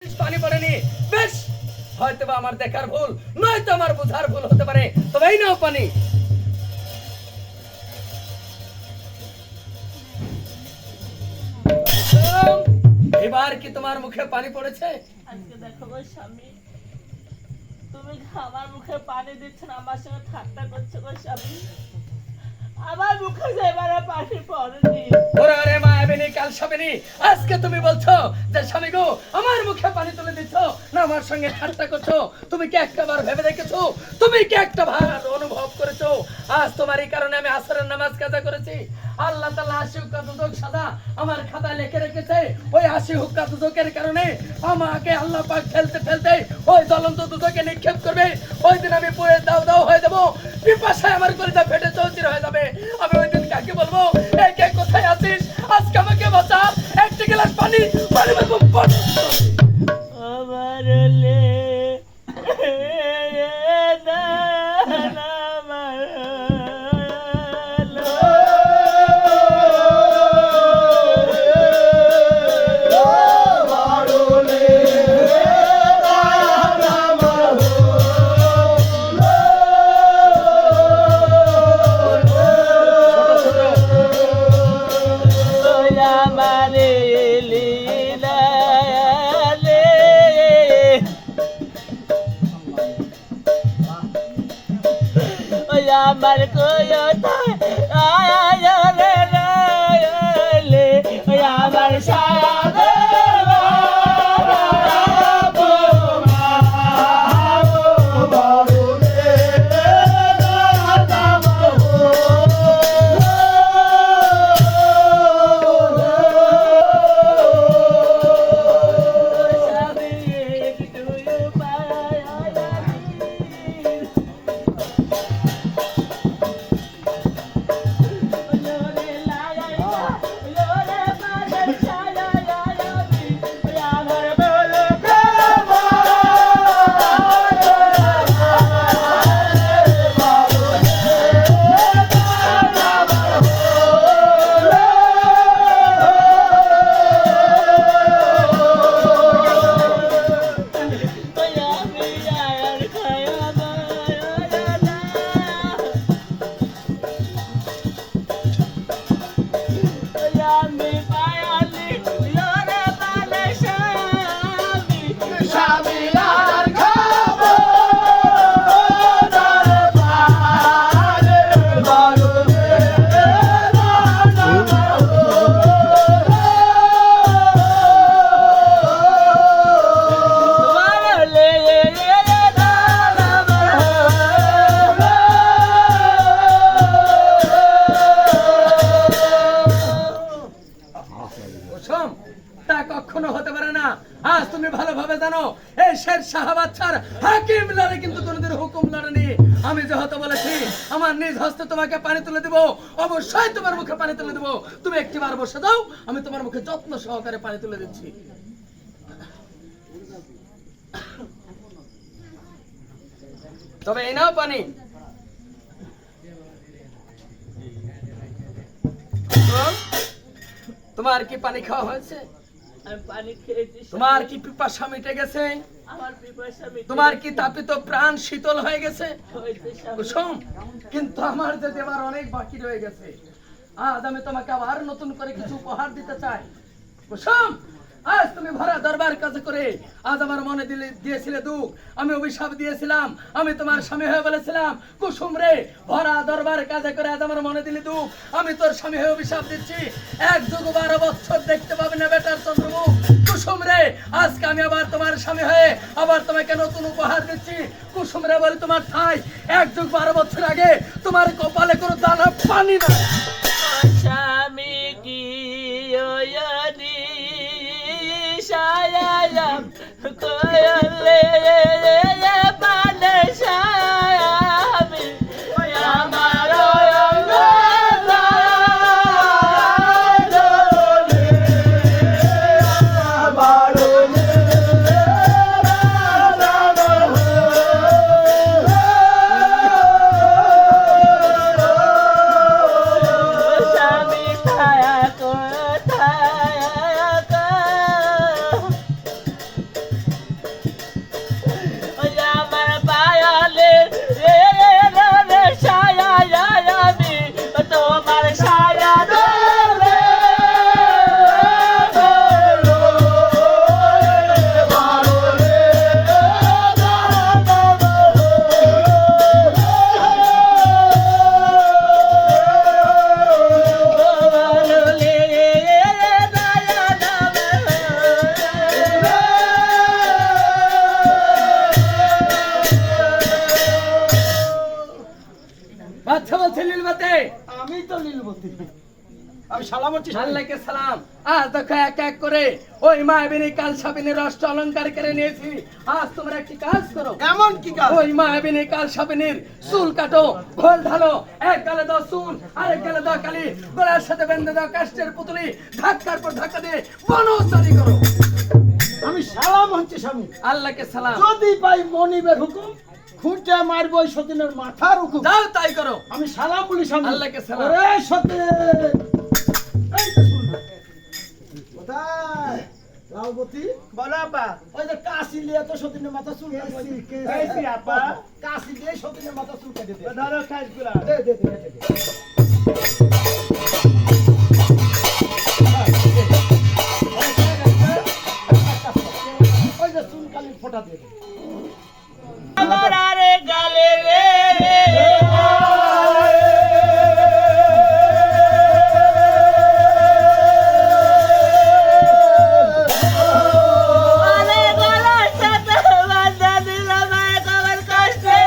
পানি পড়েনি, বেশ হয়তো বা আমার দেখার ভুল, নয়তো আমার বোঝার ভুল হতে পারে। তবে এই নাও পানি। এবার কি তোমার মুখে পানি পড়েছে? আজকে দেখো গো স্বামী, তুমি আমার মুখে পানি দিচ্ছ না, আমার সঙ্গে ঠাট্টা করছো গো স্বামী। আমার মুখে যে এবারে পানি পড়েনি। ওরে ওরে মায়াবিনী কালসাবিনী, আজকে তুমি বলছো যে স্বামী গো আমার মুখে পানি তুলে দিচ্ছ না, আমার সঙ্গে ঠাট্টা করছো। তুমি কি একবার ভেবে দেখেছো? তুমি কি একটা ভার অনুভব করেছো? আজ তোমারই কারণে আমি আসরের নামাজ কাজা করেছি। আল্লাহ তাআলা ৮০ হুক্কা দুজক সাজা আমার খাতায় লিখে রেখেছে। ওই ৮০ হুক্কা দুজকের কারণে আমাকে আল্লাহ পাক ফেলতে ফেলতে ওই জ্বলন্ত দুজকে নিক্ষেপ করবে। ওই দিন আমি পুরো দাও দাও হয়ে যাবো, পিপাসায় আমার কলিজা ফেটে চৌচির হয়ে যাবে। আমি ওই দিন কাকে বলবো, এই কে কোথায় আছিস? আজকে আমাকে বাঁচা, একটা গ্লাস পানি পানি বলবো। আমার লে না না আমার কোয়তা আয়া রে রে আমার সাদে তা কখনো হতে পারে না। আজ তুমি ভালোভাবে জানো এই শের শাহ বাদশার হাকিম লড়ে কিন্তু কোনোদিন হুকুম লড়েনি। আমি যে হতে বলেছি আমার নিজ হস্তে তোমাকে পানি তুলে দেব, অবশ্যই তোমার মুখে পানি তুলে দেব। তুমি একটিবার বসে দাও, আমি তোমার মুখে যত্ন সহকারে পানি তুলে দিচ্ছি। তবে এই নাও পানি। তোমার কি পানি খাওয়া হয়েছে? আমি পানি খেয়েছি। তোমার কি পিপাসা মিটে গেছে? আমার পিপাসা মিটে তোমার কি তাপিত প্রাণ শীতল হয়ে গেছে? হয়েছে স্বামী। কুসুম, কিন্তু আমার যে দেবার অনেক বাকি রয়ে গেছে। আজ আমি তোমাকে আবার নতুন করে কিছু উপহার দিতে চাই। কুসুম, আজ তুমি ভরা দরবার কাছে করে আজ আমার মনে দিয়েছিলে দুঃখ, আমি অভিশাপ দিয়েছিলাম। আমি তোমার স্বামী হয়ে বলেছিলাম কুসুম রে, ভরা দরবার কাজে করে আজ আমার মনে দিলি দুঃখ, আমি তোর স্বামী হয়ে অভিশাপ দিচ্ছি, ১ যুগ ১২ বছর দেখতে পাবে না বেটার চন্দ্রমুখ। কুসুম রে, আজকে আমি আবার তোমার স্বামী হয়ে আবার তোমাকে নতুন উপহার দিচ্ছি। কুসুম রে বলি, তোমার ঠাই ১ যুগ ১২ বছর আগে তোমার কপালে কোনো দানা পানি না। স্বামী কি ওয়নি সায়াম কোয়লে পানে স্বামী আমার জান্নাতে? আমি তো নীলবতী, আমি সালাম হচ্ছি স্বামী। আল্লাহকে সালাম। আজ দেখো এক এক করে ওই মায়াবিনী কালসাবিনীর অষ্ট অলংকার কেড়ে নিয়েছি। আজ তোমরা একটি কাজ করো, এমন কি কাজ? ওই মায়াবিনী কালসাবিনীর চুল কাটো, ঘোল ঢালো, এক গালে দাও চুল, আরেক গালে দাও কালি, গলার সাথে বেঁধে দাও কাষ্ঠের পুতুলি, ধাক্কার পর ধাক্কা দিয়ে বনচারী করো। আমি সালাম হচ্ছে স্বামী। আল্লাহকে সালাম। যদি পাই মনিবের হুকুম, খুঁটে মারবো ওই সতীনের মাথার হুকুম। যাও তাই করো। আমি সালাম বলি স্বামী। আল্লাহকে সালাম। ওরে সতীন, এই তো শুন না। কোথায় লাউবতী? বলো আপা। ওই যে কাশি লিয়ে তো সতীনের মাথা চুল কেসি আপা। কাশি দিয়ে সতীনের মাথা চুল কেটে দে। ধরো খাসগুলা। দে দে দে দে, দে। ওই যে চুল কালির ফোঁটা দিয়ে দে। আমার আরে গালে রে আরে গলার সাথে বাঁধা দিলাম এক আমার কষ্টে।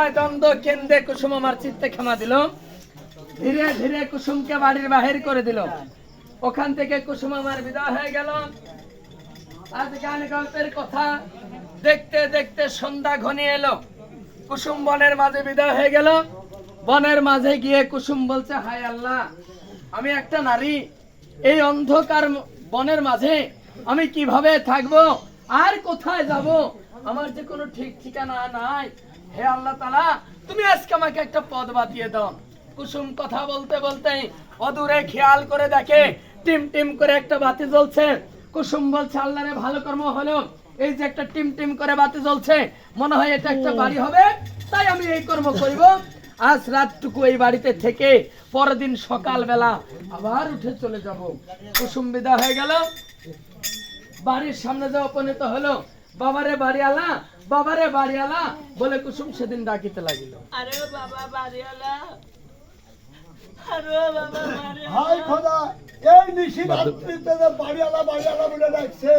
দ্বয় দ্বন্দ্ব কেন্দ্রে কুসুম আমার চিত্তে ক্ষমা দিল। ধীরে ধীরে কুসুমকে বাড়ির বাহির করে দিল। ওখান থেকে কুসুম আমার বিদায় হয়ে গেল। আজ গান গল্পের কথা দেখতে দেখতে সন্ধ্যা ঘনিয়ে এলো। কুসুম বনের মাঝে বিদায় হয়ে গেল। বনের মাঝে গিয়ে কুসুম বলছে, হায় আল্লাহ, আমি একটা নারী, এই অন্ধকার বনের মাঝে আমি কিভাবে থাকবো আর কোথায় যাব? আমার যে কোনো ঠিক ঠিকানা নাই। হে আল্লাহ তাআলা, তুমি আজকে আমাকে একটা পথ বাতিয়ে দাও। কুসুম কথা বলতে বলতে অদূরে খেয়াল করে দেখে টিম টিম করে একটা বাতি জ্বলছে। কুসুম বলছে, আল্লাহরে ভালো কর্ম হলো, এই যে একটা টিম টিম করে বাতি জ্বলছে, মনে হয় এটা একটা বাড়ি হবে, তাই আমি এই কর্ম করিব। আজ রাতটুকু এই বাড়িতে থেকে পরের দিন সকালবেলা আবার উঠে চলে যাব। কুসুম বিদায় হয়ে গেল। বাড়ির সামনে যে উপনীত হলো, বাবারে বাড়িওয়ালা, বাবারে বাড়িওয়ালা বলে কুসুম সেদিন ডাকিতে লাগিল। আরে বাবা বাড়িওয়ালা, আরে বাবা হাই বাড়িওয়ালা। খোদা, এই নিশি রাত্রিতে বাড়িওয়ালা বাড়িওয়ালা বলে ডাকছে।